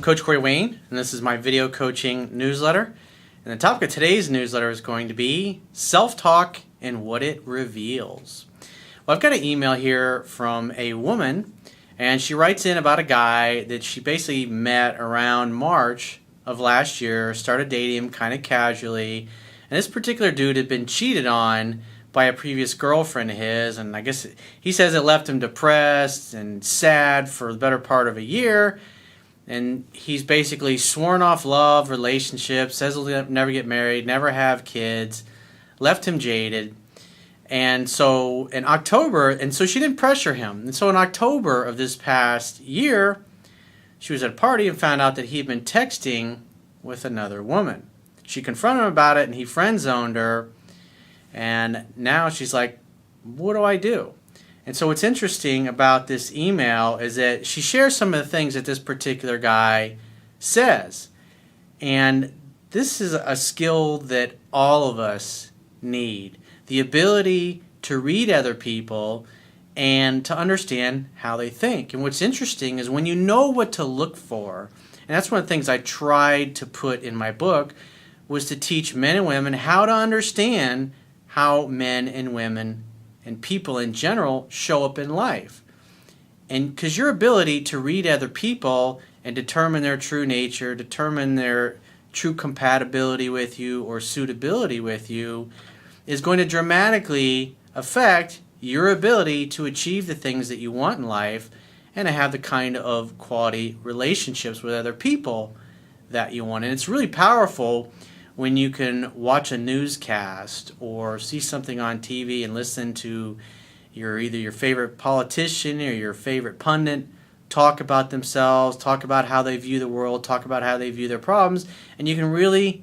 Coach Corey Wayne, and this is my video coaching newsletter. And the topic of today's newsletter is going to be self-talk and what it reveals. Well, I've got an email here from a woman, and she writes in about a guy that she basically met around March of last year, started dating him kind of casually, and this particular dude had been cheated on by a previous girlfriend of his, and I guess he says it left him depressed and sad for the better part of a year. And he's basically sworn off love, relationships, says he'll never get married, never have kids, left him jaded. And so in October, and so she didn't pressure him. And so in October of this past year, she was at a party and found out that he had been texting with another woman. She confronted him about it, and he friend-zoned her. And now she's like, what do I do? And so what's interesting about this email is that she shares some of the things that this particular guy says. And this is a skill that all of us need. The ability to read other people and to understand how they think. And what's interesting is when you know what to look for, and that's one of the things I tried to put in my book, was to teach men and women how to understand how men and women and people in general show up in life. And because your ability to read other people and determine their true nature, determine their true compatibility with you or suitability with you, is going to dramatically affect your ability to achieve the things that you want in life and to have the kind of quality relationships with other people that you want. And it's really powerful when you can watch a newscast or see something on TV and listen to either your favorite politician or your favorite pundit talk about themselves, talk about how they view the world, talk about how they view their problems, and you can really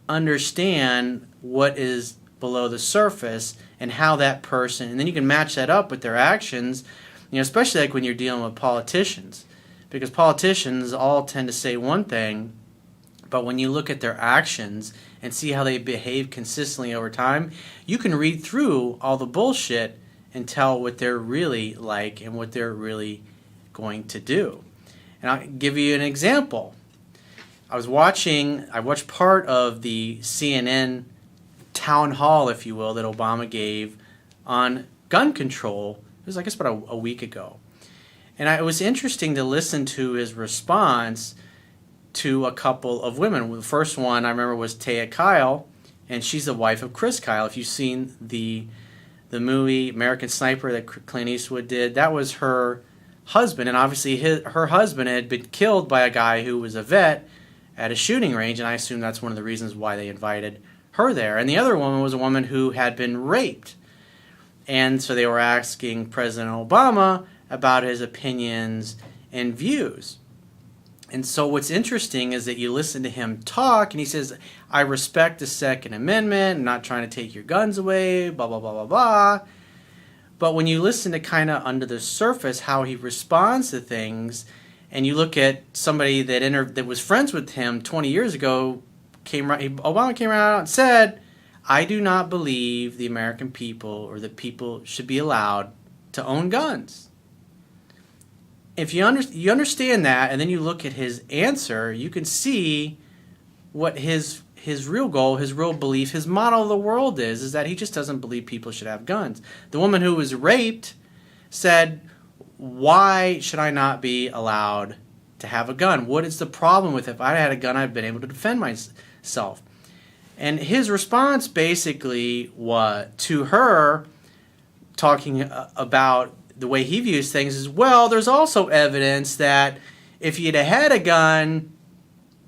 understand what is below the surface and how that person, and then you can match that up with their actions, especially like when you're dealing with politicians, because politicians all tend to say one thing, but when you look at their actions and see how they behave consistently over time, you can read through all the bullshit and tell what they're really like and what they're really going to do. And I'll give you an example. I watched part of the CNN town hall, if you will, that Obama gave on gun control. It was, I guess, about a week ago. And it was interesting to listen to his response to a couple of women. The first one I remember was Taya Kyle, and she's the wife of Chris Kyle. If you've seen the movie American Sniper that Clint Eastwood did, that was her husband, and obviously her husband had been killed by a guy who was a vet at a shooting range, and I assume that's one of the reasons why they invited her there. And the other woman was a woman who had been raped, and so they were asking President Obama about his opinions and views. And so what's interesting is that you listen to him talk, and he says, I respect the Second Amendment, I'm not trying to take your guns away, blah, blah, blah, blah, blah. But when you listen to kind of under the surface how he responds to things, and you look at somebody that was friends with him 20 years ago, Obama came out and said, I do not believe the American people or that people should be allowed to own guns. If you understand that, and then you look at his answer, you can see what his real goal, his real belief, his model of the world is that he just doesn't believe people should have guns. The woman who was raped said, why should I not be allowed to have a gun? What is the problem with it? If I had a gun, I'd been able to defend myself. And his response basically was to her, talking about the way he views things, is, well, there's also evidence that if you'd have had a gun,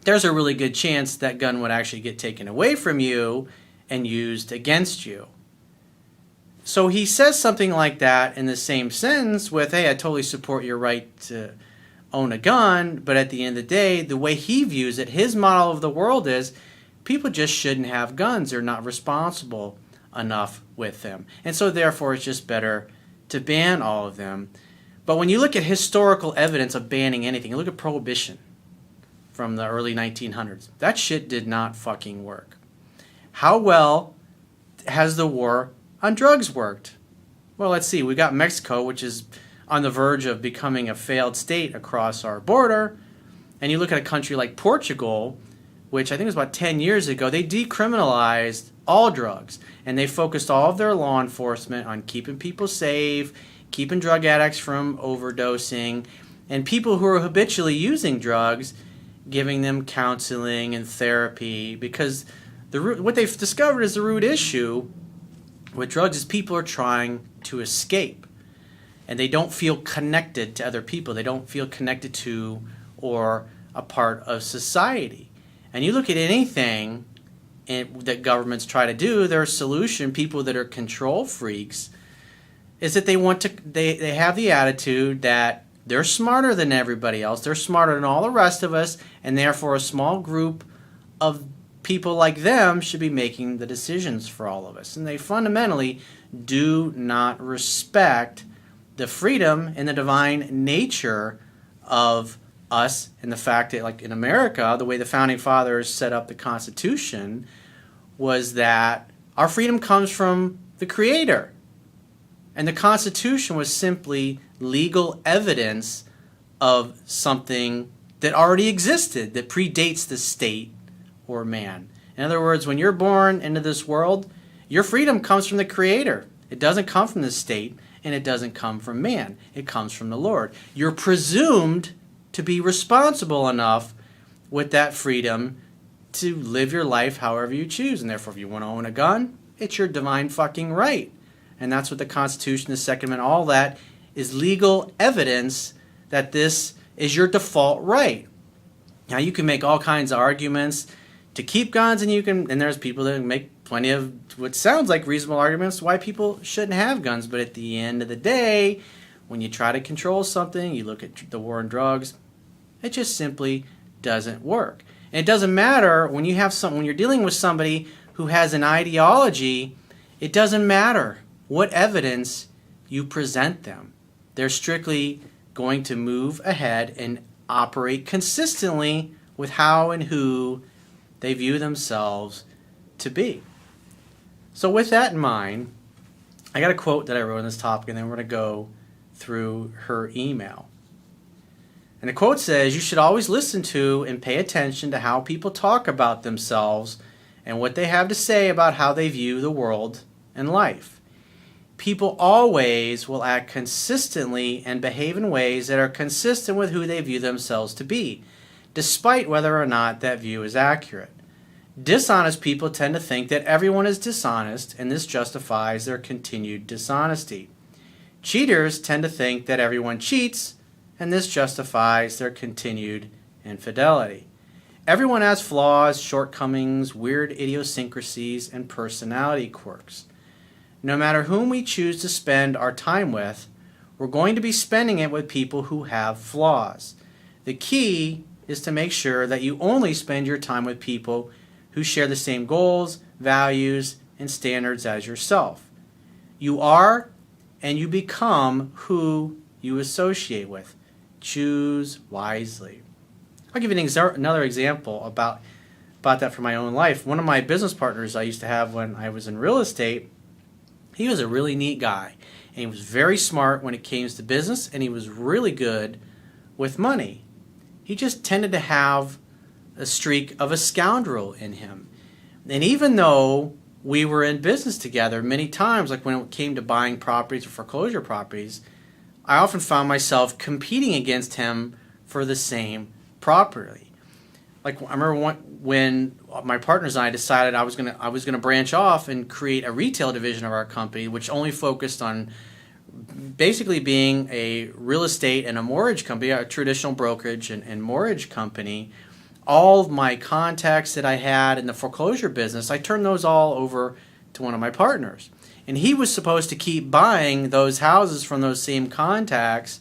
there's a really good chance that gun would actually get taken away from you and used against you. So he says something like that in the same sentence with, hey, I totally support your right to own a gun, but at the end of the day, the way he views it, his model of the world is people just shouldn't have guns. They're not responsible enough with them. And so therefore it's just better to ban all of them. But when you look at historical evidence of banning anything, you look at Prohibition from the early 1900s. That shit did not fucking work. How well has the war on drugs worked? Well, let's see. We got Mexico, which is on the verge of becoming a failed state across our border. And you look at a country like Portugal, which I think was about 10 years ago, they decriminalized all drugs. And they focused all of their law enforcement on keeping people safe, keeping drug addicts from overdosing, and people who are habitually using drugs, giving them counseling and therapy. Because what they've discovered is the root issue with drugs is people are trying to escape. And they don't feel connected to other people. They don't feel connected to or a part of society. And you look at anything that governments try to do, their solution, people that are control freaks, is that they have the attitude that they're smarter than everybody else. They're smarter than all the rest of us, and therefore a small group of people like them should be making the decisions for all of us. And they fundamentally do not respect the freedom and the divine nature of us, and the fact that, like in America, the way the Founding Fathers set up the Constitution was that our freedom comes from the Creator. And the Constitution was simply legal evidence of something that already existed, that predates the state or man. In other words, when you're born into this world, your freedom comes from the Creator. It doesn't come from the state, and it doesn't come from man. It comes from the Lord. You're presumed to be responsible enough with that freedom to live your life however you choose. And therefore, if you want to own a gun, it's your divine fucking right. And that's what the Constitution, the Second Amendment, all that is legal evidence that this is your default right. Now, you can make all kinds of arguments to keep guns, and there's people that make plenty of what sounds like reasonable arguments why people shouldn't have guns. But at the end of the day, when you try to control something, you look at the war on drugs, it just simply doesn't work. And it doesn't matter when you're dealing with somebody who has an ideology, it doesn't matter what evidence you present them. They're strictly going to move ahead and operate consistently with how and who they view themselves to be. So with that in mind, I got a quote that I wrote on this topic, and then we're going to go through her email. And the quote says, "You should always listen to and pay attention to how people talk about themselves and what they have to say about how they view the world and life. People always will act consistently and behave in ways that are consistent with who they view themselves to be, despite whether or not that view is accurate. Dishonest people tend to think that everyone is dishonest, and this justifies their continued dishonesty. Cheaters tend to think that everyone cheats, and this justifies their continued infidelity. Everyone has flaws, shortcomings, weird idiosyncrasies, and personality quirks. No matter whom we choose to spend our time with, we're going to be spending it with people who have flaws. The key is to make sure that you only spend your time with people who share the same goals, values, and standards as yourself. You are and you become who you associate with. Choose wisely." I'll give you another example about that from my own life. One of my business partners I used to have when I was in real estate, he was a really neat guy. And he was very smart when it came to business, and he was really good with money. He just tended to have a streak of a scoundrel in him. And even though we were in business together many times, like when it came to buying properties or foreclosure properties, I often found myself competing against him for the same property. Like I remember when my partners and I decided I was gonna branch off and create a retail division of our company, which only focused on basically being a real estate and a mortgage company, a traditional brokerage and mortgage company. All of my contacts that I had in the foreclosure business, I turned those all over to one of my partners. And he was supposed to keep buying those houses from those same contacts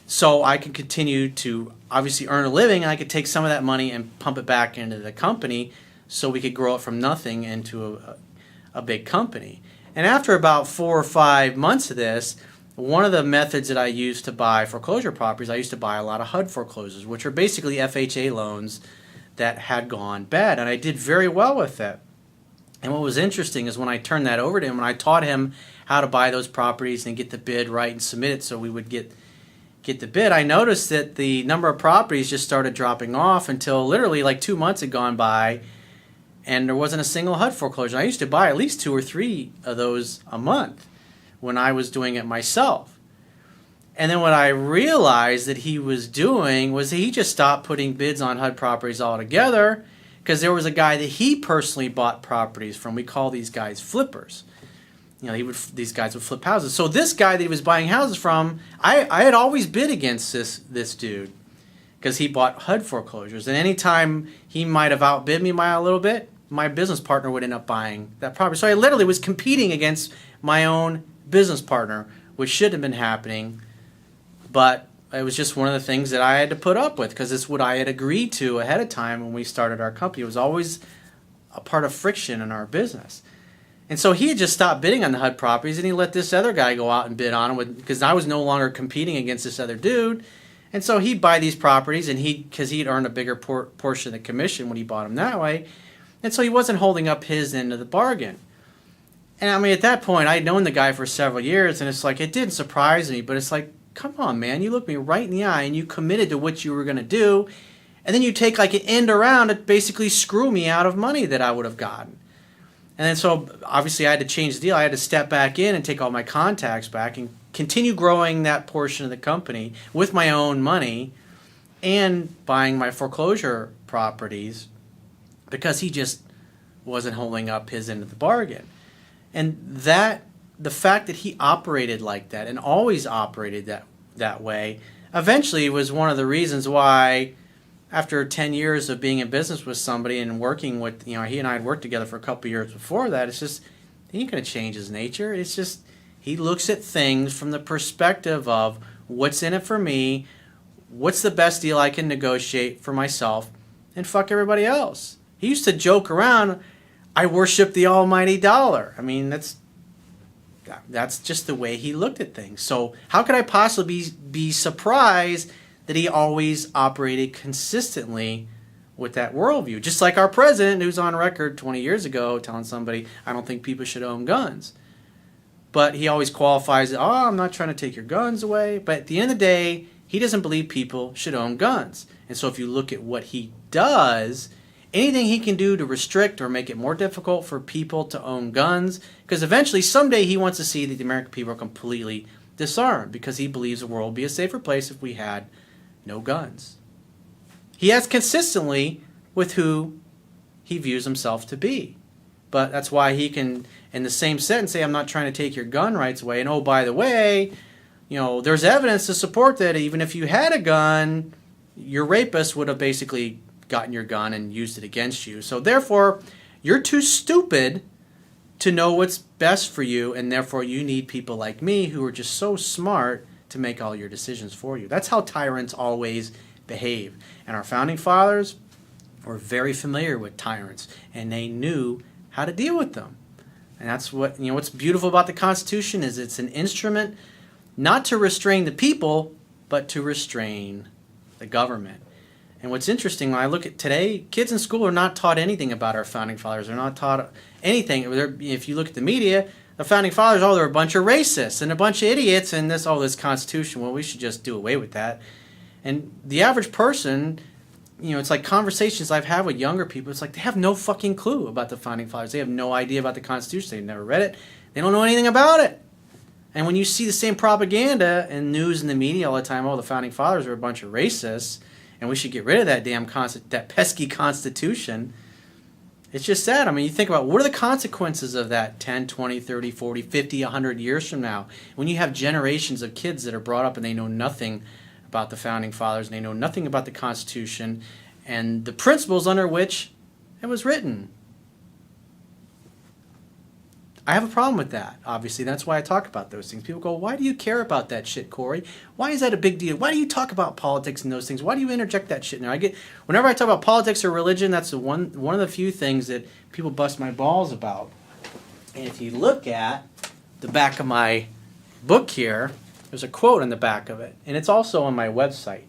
so I could continue to obviously earn a living, and I could take some of that money and pump it back into the company so we could grow it from nothing into a big company. And after about 4 or 5 months of this, one of the methods that I used to buy foreclosure properties, I used to buy a lot of HUD foreclosures, which are basically FHA loans that had gone bad, and I did very well with it. And what was interesting is when I turned that over to him and I taught him how to buy those properties and get the bid right and submit it so we would get get the bid, I noticed that the number of properties just started dropping off until literally like 2 months had gone by and there wasn't a single HUD foreclosure. I used to buy at least 2 or 3 of those a month when I was doing it myself. And then what I realized that he was doing was he just stopped putting bids on HUD properties altogether, because there was a guy that he personally bought properties from. We call these guys flippers. You know, these guys would flip houses. So this guy that he was buying houses from, I had always bid against this dude because he bought HUD foreclosures. And anytime he might have outbid me by a little bit, my business partner would end up buying that property. So I literally was competing against my own business partner, which shouldn't have been happening. But it was just one of the things that I had to put up with, because it's what I had agreed to ahead of time when we started our company. It was always a part of friction in our business. And so he had just stopped bidding on the HUD properties, and he let this other guy go out and bid on them because I was no longer competing against this other dude. And so he'd buy these properties, and because he'd earned a bigger portion of the commission when he bought them that way. And so he wasn't holding up his end of the bargain. And I mean, at that point, I'd known the guy for several years, and it's like, it didn't surprise me, but it's like, come on, man, you looked me right in the eye and you committed to what you were going to do, and then you take like an end around to basically screw me out of money that I would have gotten. And then so obviously I had to change the deal. I had to step back in and take all my contacts back and continue growing that portion of the company with my own money and buying my foreclosure properties, because he just wasn't holding up his end of the bargain. And the fact that he operated like that and always operated that way eventually was one of the reasons why, after 10 years of being in business with somebody and working with, he and I had worked together for a couple of years before that, it's just, he ain't going to change his nature. It's just, he looks at things from the perspective of what's in it for me, what's the best deal I can negotiate for myself, and fuck everybody else. He used to joke around, I worship the almighty dollar. I mean, that's just the way he looked at things. So how could I possibly be surprised that he always operated consistently with that worldview? Just like our president, who's on record 20 years ago telling somebody, I don't think people should own guns. But he always qualifies it, I'm not trying to take your guns away. But at the end of the day, he doesn't believe people should own guns. And so if you look at what he does, anything he can do to restrict or make it more difficult for people to own guns, because eventually someday he wants to see that the American people are completely disarmed, because he believes the world would be a safer place if we had no guns. He has consistently with who he views himself to be. But that's why he can, in the same sentence, say, I'm not trying to take your gun rights away. And oh, by the way, there's evidence to support that even if you had a gun, your rapist would have basically gotten your gun and used it against you. So therefore, you're too stupid to know what's best for you, and therefore you need people like me who are just so smart to make all your decisions for you. That's how tyrants always behave. And our founding fathers were very familiar with tyrants, and they knew how to deal with them. And that's what, what's beautiful about the Constitution is it's an instrument not to restrain the people, but to restrain the government. And what's interesting, when I look at today, kids in school are not taught anything about our founding fathers. They're not taught anything. If you look at the media, the founding fathers, they're a bunch of racists and a bunch of idiots, and this Constitution, well, we should just do away with that. And the average person, it's like conversations I've had with younger people, it's like they have no fucking clue about the founding fathers. They have no idea about the Constitution. They've never read it. They don't know anything about it. And when you see the same propaganda and news in the media all the time, the founding fathers are a bunch of racists, and we should get rid of that that pesky Constitution. It's just sad. I mean, you think about what are the consequences of that 10, 20, 30, 40, 50, 100 years from now, when you have generations of kids that are brought up and they know nothing about the founding fathers, and they know nothing about the Constitution and the principles under which it was written. I have a problem with that, obviously. That's why I talk about those things. People go, why do you care about that shit, Corey? Why is that a big deal? Why do you talk about politics and those things? Why do you interject that shit in there? Whenever I talk about politics or religion, that's one of the few things that people bust my balls about. And if you look at the back of my book here, there's a quote on the back of it. And it's also on my website.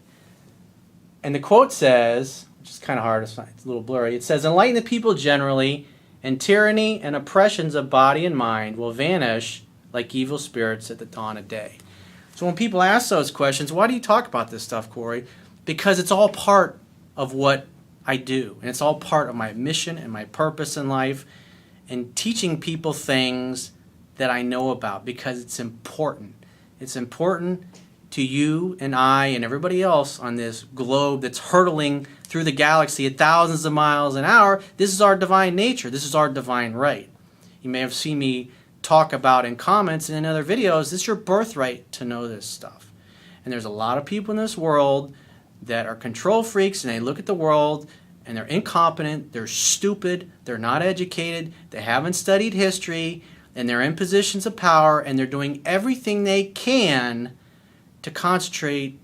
And the quote says, which is kind of hard to find, it's a little blurry, it says, enlighten the people generally, and tyranny and oppressions of body and mind will vanish like evil spirits at the dawn of day. So when people ask those questions, why do you talk about this stuff, Corey? Because it's all part of what I do. And it's all part of my mission and my purpose in life, and teaching people things that I know about, because it's important. It's important to you and I and everybody else on this globe that's hurtling through the galaxy at thousands of miles an hour. This is our divine nature. This is our divine right. You may have seen me talk about in comments and in other videos, this is your birthright to know this stuff. And there's a lot of people in this world that are control freaks, and they look at the world and they're incompetent, they're stupid, they're not educated, they haven't studied history, and they're in positions of power, and they're doing everything they can to concentrate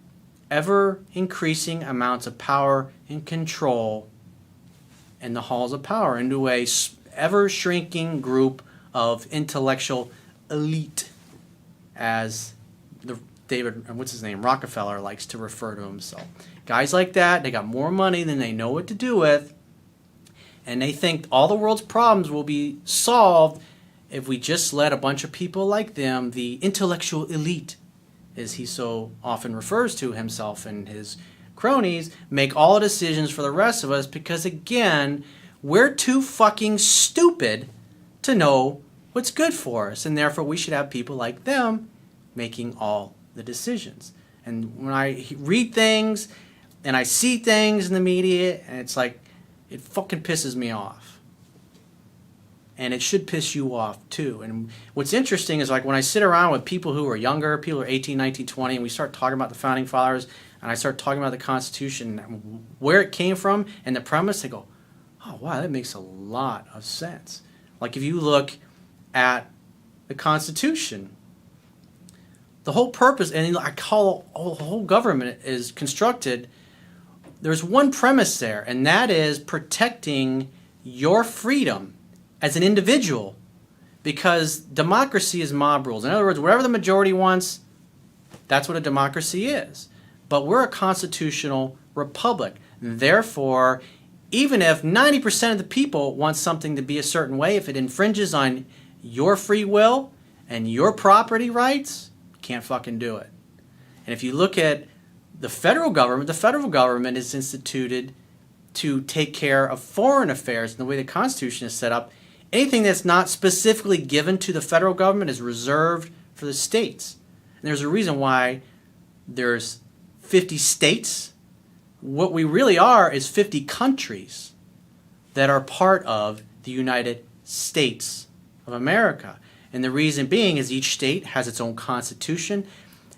ever increasing amounts of power and control in the halls of power into a ever shrinking group of intellectual elite, as Rockefeller likes to refer to himself. Guys like that, they got more money than they know what to do with, and they think all the world's problems will be solved if we just let a bunch of people like them, the intellectual elite, as he so often refers to himself and his cronies, make all the decisions for the rest of us, because again, we're too fucking stupid to know what's good for us, and therefore we should have people like them making all the decisions. And when I read things and I see things in the media, and it's like, it fucking pisses me off. And it should piss you off too. And what's interesting is, like, when I sit around with people who are younger, people who are 18, 19, 20, and we start talking about the Founding Fathers, and I start talking about the Constitution, where it came from, and the premise, they go, oh wow, that makes a lot of sense. Like, if you look at the Constitution, the whole purpose, and I call the whole government is constructed, there's one premise there, and that is protecting your freedom as an individual, because democracy is mob rules. In other words, whatever the majority wants, that's what a democracy is. But we're a constitutional republic. Therefore, even if 90% of the people want something to be a certain way, if it infringes on your free will and your property rights, you can't fucking do it. And if you look at the federal government is instituted to take care of foreign affairs. And the way the Constitution is set up, anything that's not specifically given to the federal government is reserved for the states. And there's a reason why there's 50 states. What we really are is 50 countries that are part of the United States of America. And the reason being is each state has its own constitution,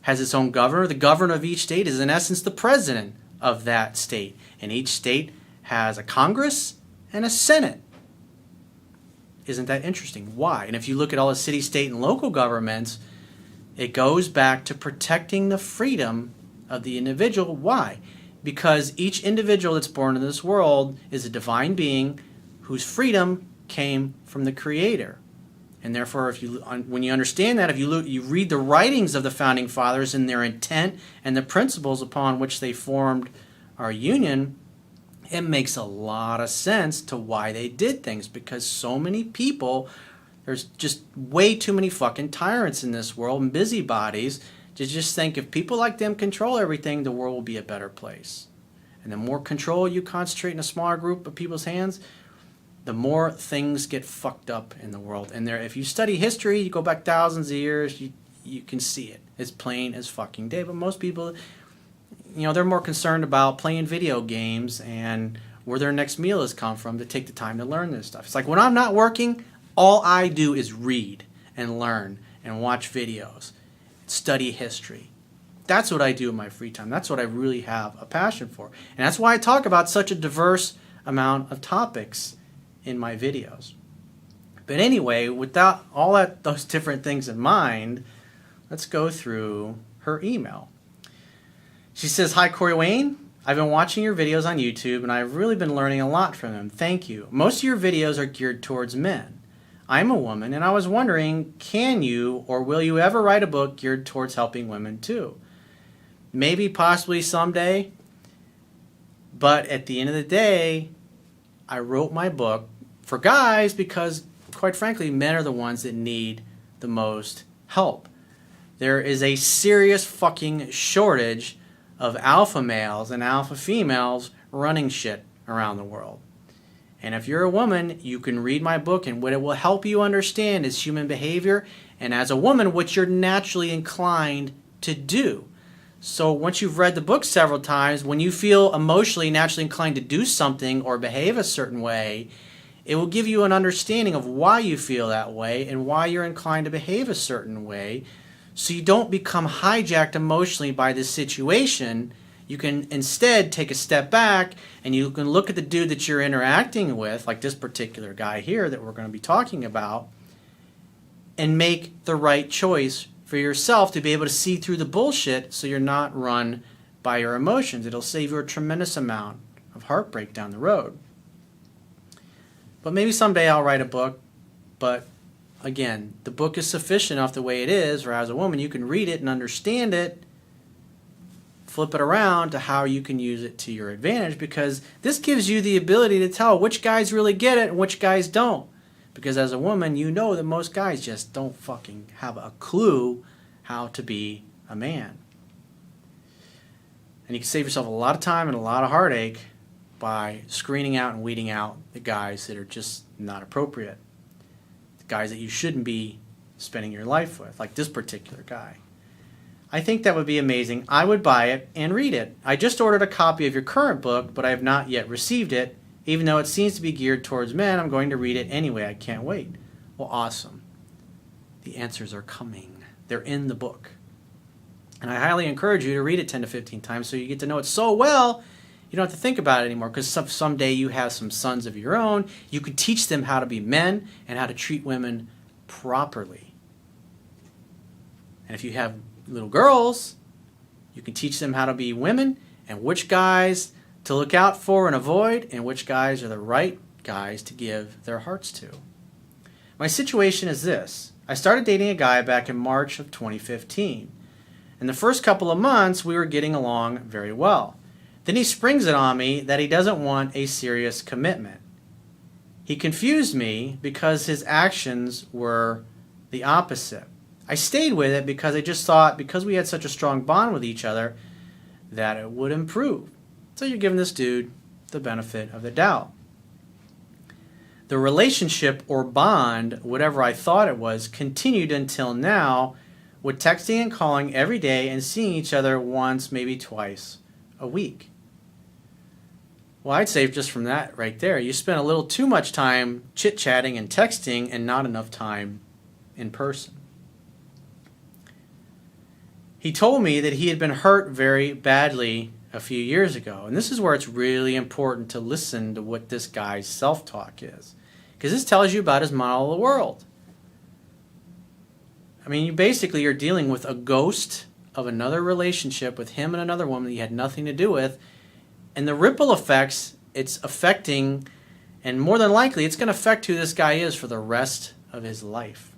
has its own governor. The governor of each state is in essence the president of that state. And each state has a Congress and a Senate. Isn't that interesting? Why? And if you look at all the city, state, and local governments, it goes back to protecting the freedom of the individual. Why? Because each individual that's born in this world is a divine being whose freedom came from the Creator. And therefore, when you understand that, if you read the writings of the Founding Fathers and their intent and the principles upon which they formed our union, it makes a lot of sense to why they did things. Because so many people, there's just way too many fucking tyrants in this world and busybodies to just think if people like them control everything, the world will be a better place. And the more control you concentrate in a smaller group of people's hands, the more things get fucked up in the world. And if you study history, you go back thousands of years, you can see it. It's plain as fucking day. But most people, they're more concerned about playing video games and where their next meal has come from to take the time to learn this stuff. It's like when I'm not working, all I do is read and learn and watch videos, study history. That's what I do in my free time. That's what I really have a passion for. And that's why I talk about such a diverse amount of topics in my videos. But anyway, without all those different things in mind, let's go through her email. She says, "Hi, Corey Wayne. I've been watching your videos on YouTube, and I've really been learning a lot from them. Thank you. Most of your videos are geared towards men. I'm a woman, and I was wondering, can you or will you ever write a book geared towards helping women too? Maybe, possibly someday. But at the end of the day, I wrote my book for guys because, quite frankly, men are the ones that need the most help. there is a serious fucking shortage of alpha males and alpha females running shit around the world. And if you're a woman, you can read my book, and what it will help you understand is human behavior, and as a woman, what you're naturally inclined to do. So once you've read the book several times, when you feel emotionally naturally inclined to do something or behave a certain way, it will give you an understanding of why you feel that way and why you're inclined to behave a certain way, so you don't become hijacked emotionally by this situation. You can instead take a step back and you can look at the dude that you're interacting with, like this particular guy here that we're going to be talking about, and make the right choice for yourself to be able to see through the bullshit so you're not run by your emotions. It'll save you a tremendous amount of heartbreak down the road. But maybe someday I'll write a book, but again, the book is sufficient enough the way it is, or as a woman you can read it and understand it, flip it around to how you can use it to your advantage, because this gives you the ability to tell which guys really get it and which guys don't. Because as a woman, you know that most guys just don't fucking have a clue how to be a man. And you can save yourself a lot of time and a lot of heartache by screening out and weeding out the guys that are just not appropriate. The guys that you shouldn't be spending your life with, like this particular guy. I think that would be amazing. I would buy it and read it. I just ordered a copy of your current book, but I have not yet received it. Even though it seems to be geared towards men, I'm going to read it anyway. I can't wait. Well, awesome. The answers are coming. They're in the book. And I highly encourage you to read it 10 to 15 times so you get to know it so well you don't have to think about it anymore, because someday you have some sons of your own. You can teach them how to be men and how to treat women properly. And if you have little girls, you can teach them how to be women and which guys to look out for and avoid, and which guys are the right guys to give their hearts to. My situation is this. I started dating a guy back in March of 2015. In the first couple of months, we were getting along very well. Then he springs it on me that he doesn't want a serious commitment. He confused me because his actions were the opposite. I stayed with it because I just thought, because we had such a strong bond with each other, that it would improve. So you're giving this dude the benefit of the doubt. The relationship or bond, whatever I thought it was, continued until now, with texting and calling every day and seeing each other once, maybe twice a week. Well, I'd say just from that right there, you spent a little too much time chit-chatting and texting and not enough time in person. He told me that he had been hurt very badly a few years ago. And this is where it's really important to listen to what this guy's self-talk is, because this tells you about his model of the world. I mean, you basically are dealing with a ghost of another relationship with him and another woman that you had nothing to do with, and the ripple effects it's affecting, and more than likely it's going to affect who this guy is for the rest of his life.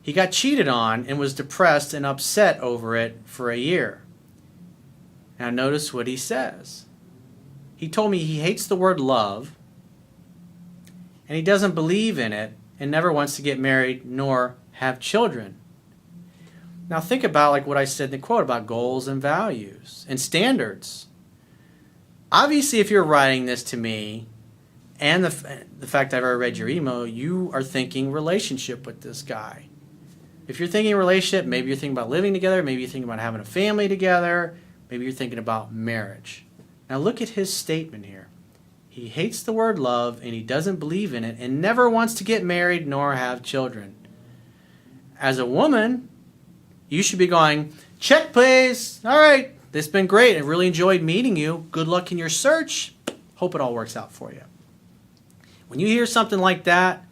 He got cheated on and was depressed and upset over it for a year. Now notice what he says. He told me he hates the word love, and he doesn't believe in it, and never wants to get married nor have children. Now think about like what I said in the quote about goals and values and standards. Obviously, if you're writing this to me, and the fact I've already read your email, you are thinking relationship with this guy. If you're thinking relationship, maybe you're thinking about living together, maybe you're thinking about having a family together, maybe you're thinking about marriage. Now look at his statement here. He hates the word love, and he doesn't believe in it, and never wants to get married nor have children. As a woman, you should be going, check please. All right, this has been great. I really enjoyed meeting you. Good luck in your search. Hope it all works out for you. When you hear something like that,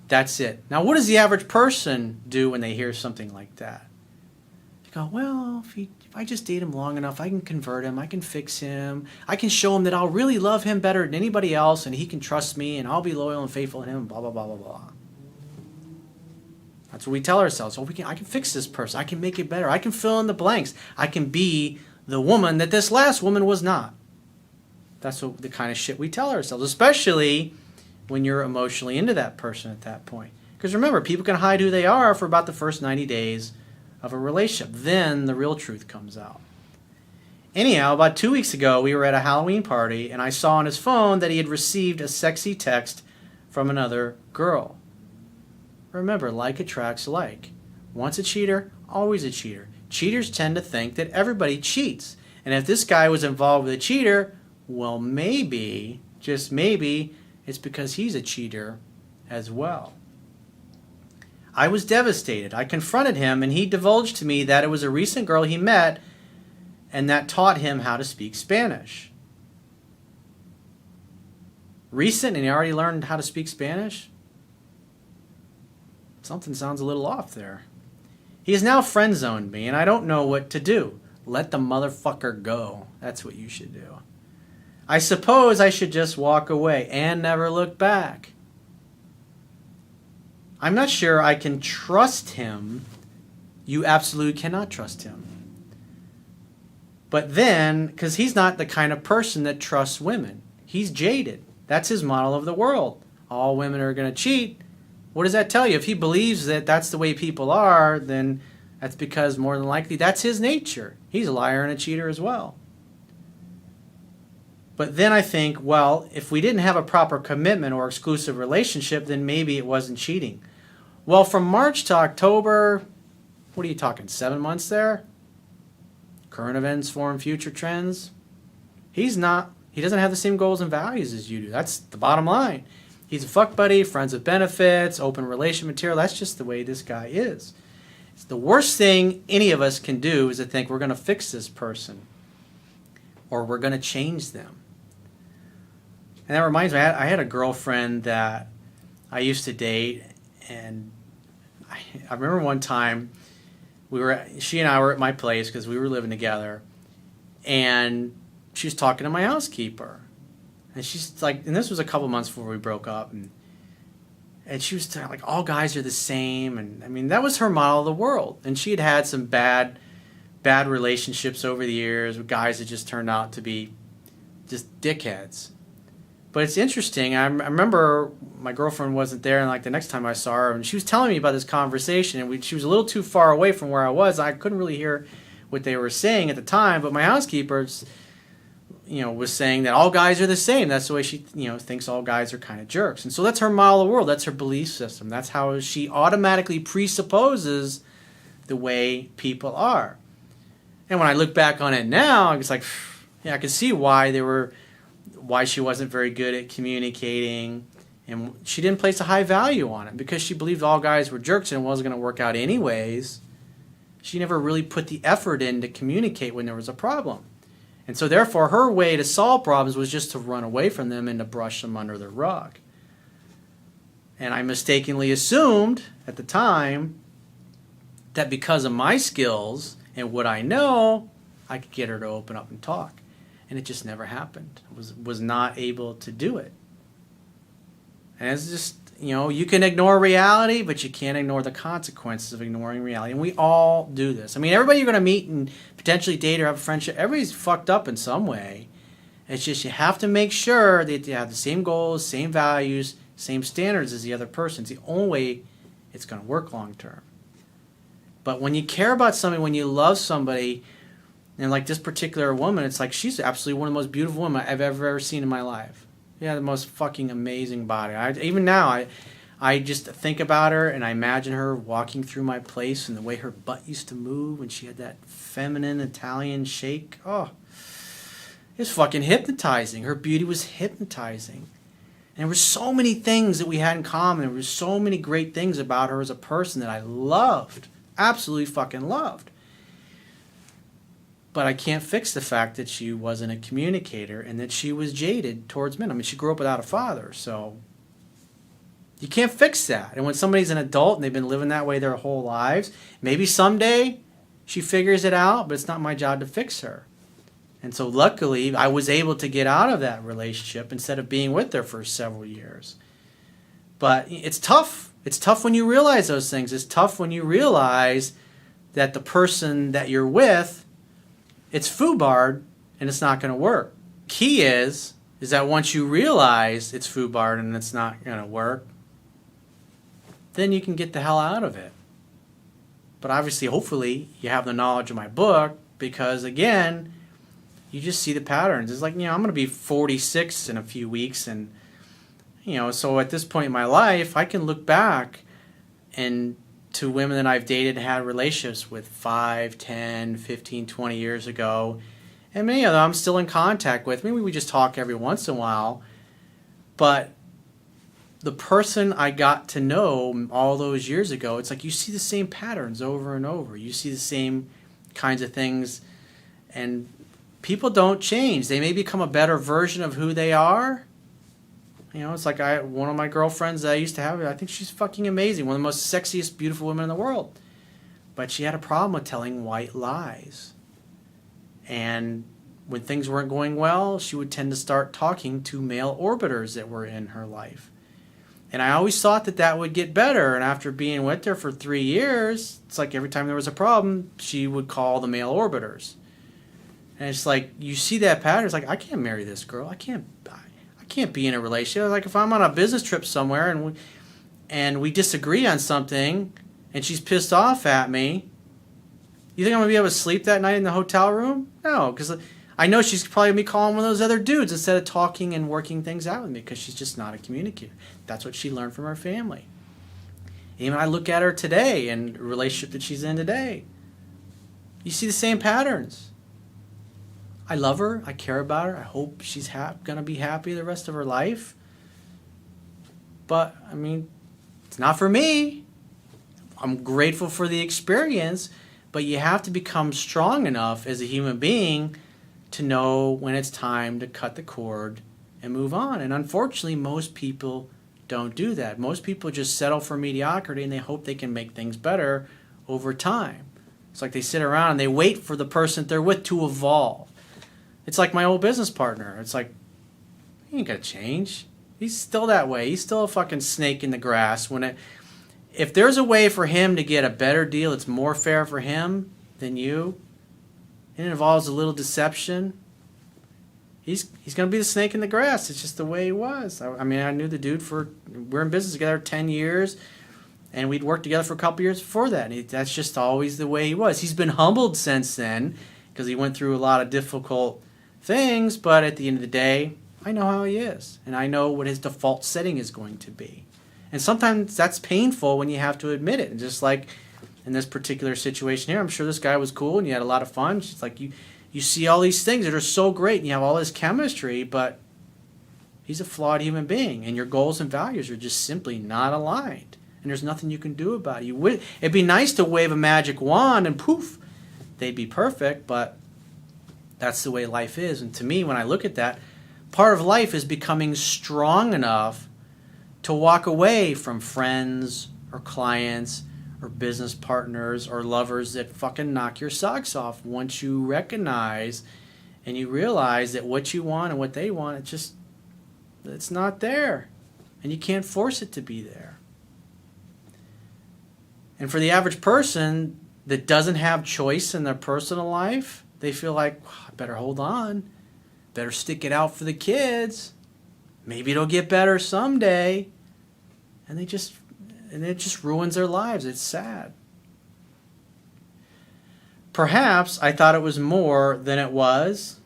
that's it. Now, what does the average person do when they hear something like that? They go, well, if I just date him long enough, I can convert him, I can fix him, I can show him that I'll really love him better than anybody else, and he can trust me, and I'll be loyal and faithful to him, blah, blah, blah, blah, blah. That's what we tell ourselves. Oh, I can fix this person. I can make it better. I can fill in the blanks. I can be the woman that this last woman was not. That's the kind of shit we tell ourselves, especially when you're emotionally into that person at that point. Because Because remember, people can hide who they are for about the first 90 days of a relationship. Then the real truth comes out. Anyhow, about 2 weeks ago, we were at a Halloween party, and I saw on his phone that he had received a sexy text from another girl. Remember, like attracts like. Once a cheater, always a cheater. Cheaters tend to think that everybody cheats. And if this guy was involved with a cheater, well, maybe, just maybe, it's because he's a cheater as well. I was devastated. I confronted him, and he divulged to me that it was a recent girl he met and that taught him how to speak Spanish. Recent, and he already learned how to speak Spanish? Something sounds a little off there. He has now friend-zoned me, and I don't know what to do. Let the motherfucker go. That's what you should do. I suppose I should just walk away and never look back. I'm not sure I can trust him. You absolutely cannot trust him. But then, because he's not the kind of person that trusts women. He's jaded. That's his model of the world. All women are going to cheat. What does that tell you? If he believes that that's the way people are, then that's because more than likely that's his nature. He's a liar and a cheater as well. But then I think, well, if we didn't have a proper commitment or exclusive relationship, then maybe it wasn't cheating. Well, from March to October, what are you talking, 7 months there? Current events form future trends. He doesn't have the same goals and values as you do. That's the bottom line. He's a fuck buddy, friends with benefits, open relation material. That's just the way this guy is. It's the worst thing any of us can do is to think we're going to fix this person or we're going to change them. And that reminds me, I had a girlfriend that I used to date, and I remember one time she and I were at my place because we were living together, and she was talking to my housekeeper, and she's like, and this was a couple months before we broke up, and she was like, all guys are the same, and I mean that was her model of the world, and she had had some bad relationships over the years with guys that just turned out to be just dickheads. But it's interesting. I remember my girlfriend wasn't there, and like the next time I saw her, and she was telling me about this conversation, and she was a little too far away from where I was. I couldn't really hear what they were saying at the time. But my housekeeper, was saying that all guys are the same. That's the way she, thinks all guys are kind of jerks, and so that's her model of the world. That's her belief system. That's how she automatically presupposes the way people are. And when I look back on it now, it's like, yeah, I can see why she wasn't very good at communicating, and she didn't place a high value on it because she believed all guys were jerks and it wasn't going to work out anyways. She never really put the effort in to communicate when there was a problem. And so therefore her way to solve problems was just to run away from them and to brush them under the rug. And I mistakenly assumed at the time that because of my skills and what I know, I could get her to open up and talk. And it just never happened. I was not able to do it. And it's just, you can ignore reality, but you can't ignore the consequences of ignoring reality. And we all do this. I mean, everybody you're going to meet and potentially date or have a friendship, everybody's fucked up in some way. It's just you have to make sure that you have the same goals, same values, same standards as the other person. It's the only way it's going to work long term. But when you care about somebody, when you love somebody, and like this particular woman, it's like she's absolutely one of the most beautiful women I've ever seen in my life. Yeah, the most fucking amazing body. Even now, I just think about her and I imagine her walking through my place and the way her butt used to move when she had that feminine Italian shake. Oh, it was fucking hypnotizing. Her beauty was hypnotizing. And there were so many things that we had in common. There were so many great things about her as a person that I loved. Absolutely fucking loved. But I can't fix the fact that she wasn't a communicator and that she was jaded towards men. I mean, she grew up without a father, so you can't fix that. And when somebody's an adult and they've been living that way their whole lives, maybe someday she figures it out, but it's not my job to fix her. And so luckily, I was able to get out of that relationship instead of being with her for several years. But it's tough. It's tough when you realize those things. It's tough when you realize that the person that you're with, it's foobarred, and it's not going to work. Key is that once you realize it's foobarred and it's not going to work, then you can get the hell out of it. But obviously, hopefully, you have the knowledge of my book, because again, you just see the patterns. It's like, I'm going to be 46 in a few weeks, and so at this point in my life, I can look back and to women that I've dated and had relationships with 5, 10, 15, 20 years ago, and many of them I'm still in contact with. Maybe we just talk every once in a while, but the person I got to know all those years ago, it's like you see the same patterns over and over. You see the same kinds of things, and people don't change. They may become a better version of who they are. It's like one of my girlfriends that I used to have, I think she's fucking amazing. One of the most sexiest, beautiful women in the world. But she had a problem with telling white lies. And when things weren't going well, she would tend to start talking to male orbiters that were in her life. And I always thought that would get better. And after being with her for 3 years, it's like every time there was a problem, she would call the male orbiters. And it's like, you see that pattern. It's like, I can't marry this girl. I can't be in a relationship. Like if I'm on a business trip somewhere and we disagree on something and she's pissed off at me, you think I'm going to be able to sleep that night in the hotel room? No, because I know she's probably going to be calling one of those other dudes instead of talking and working things out with me, because she's just not a communicator. That's what she learned from her family. Even I look at her today and the relationship that she's in today, you see the same patterns. I love her. I care about her. I hope she's going to be happy the rest of her life. But, it's not for me. I'm grateful for the experience, but you have to become strong enough as a human being to know when it's time to cut the cord and move on. And unfortunately, most people don't do that. Most people just settle for mediocrity and they hope they can make things better over time. It's like they sit around and they wait for the person they're with to evolve. It's like my old business partner. It's like, he ain't gonna change. He's still that way. He's still a fucking snake in the grass. If there's a way for him to get a better deal that's more fair for him than you, and it involves a little deception, he's gonna be the snake in the grass. It's just the way he was. I knew the dude we're in business together 10 years, and we'd worked together for a couple years before that. And that's just always the way he was. He's been humbled since then because he went through a lot of difficult things, but at the end of the day, I know how he is, and I know what his default setting is going to be. And sometimes that's painful when you have to admit it. And just like in this particular situation here, I'm sure this guy was cool and you had a lot of fun. It's like you see all these things that are so great and you have all this chemistry, but he's a flawed human being, and your goals and values are just simply not aligned, and there's nothing you can do about it. It'd be nice to wave a magic wand and poof, they'd be perfect, but that's the way life is. And to me, when I look at that, part of life is becoming strong enough to walk away from friends or clients or business partners or lovers that fucking knock your socks off once you recognize and you realize that what you want and what they want, it's not there. And you can't force it to be there. And for the average person that doesn't have choice in their personal life, they feel like, I better hold on, better stick it out for the kids. Maybe it'll get better someday. And it just ruins their lives. It's sad. Perhaps I thought it was more than it was.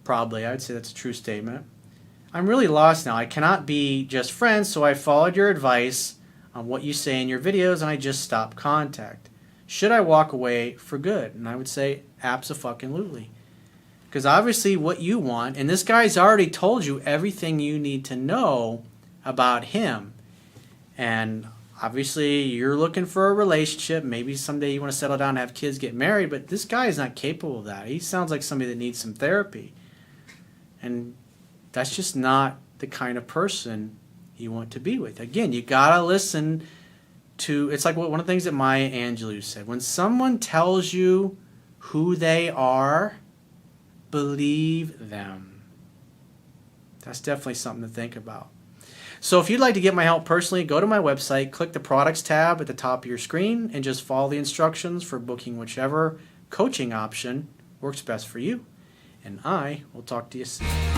Probably, I'd say that's a true statement. I'm really lost now. I cannot be just friends, so I followed your advice on what you say in your videos, and I just stopped contact. Should I walk away for good? And I would say abso-fucking-lutely. Because obviously what you want, and this guy's already told you everything you need to know about him. And obviously you're looking for a relationship. Maybe someday you want to settle down and have kids, get married. But this guy is not capable of that. He sounds like somebody that needs some therapy. And that's just not the kind of person you want to be with. Again, you got to listen to, it's like one of the things that Maya Angelou said. When someone tells you who they are, believe them. That's definitely something to think about. So if you'd like to get my help personally, go to my website, click the products tab at the top of your screen, and just follow the instructions for booking whichever coaching option works best for you. And I will talk to you soon.